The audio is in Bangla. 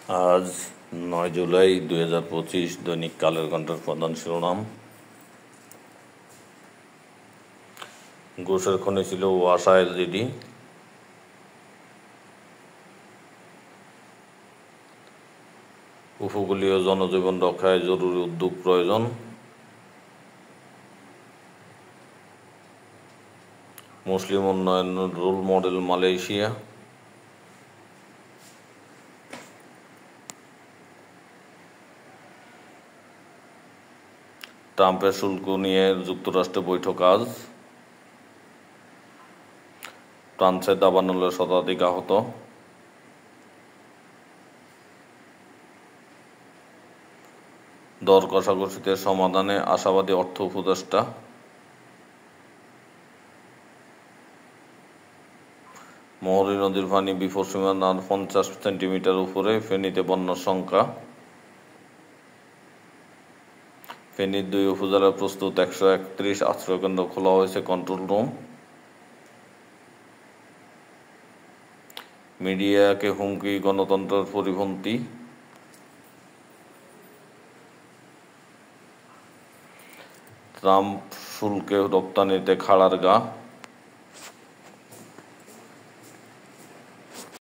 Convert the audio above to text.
আজ 9 জুলাই 2025 দৈনিক কালের কণ্ঠের প্রধান শিরোনাম। ঘুষের খনি ছিল ওয়াসা এলজিডি। উপকূলীয় জনজীবন রক্ষায় জরুরি উদ্যোগ প্রয়োজন। মুসলিম উন্নয়ন রোল মডেল মালয়েশিয়া। ট্রাম্পের শুল্ক নিয়ে যুক্তরাষ্ট্রে বৈঠক আজ। ফ্রান্সে দাবানলে শতাধিক আহত। দর কষাকষিতে সমাধানে আশাবাদী অর্থ উপদেষ্টা। মহরী নদীর পানি বিপদসীমার 50 সেন্টিমিটার উপরে, ফেনীতে বন্যার শঙ্কা। ফেনীর 2 উপজেলায় প্রস্তুত 131 আশ্রয়কেন্দ্র, খোলা হয়েছে কন্ট্রোল রুম। মিডিয়াকে হুমকি গণতন্ত্রের পরিপন্থী। ট্রাম্প শুল্কে রপ্তানিতে খাড়ার গা।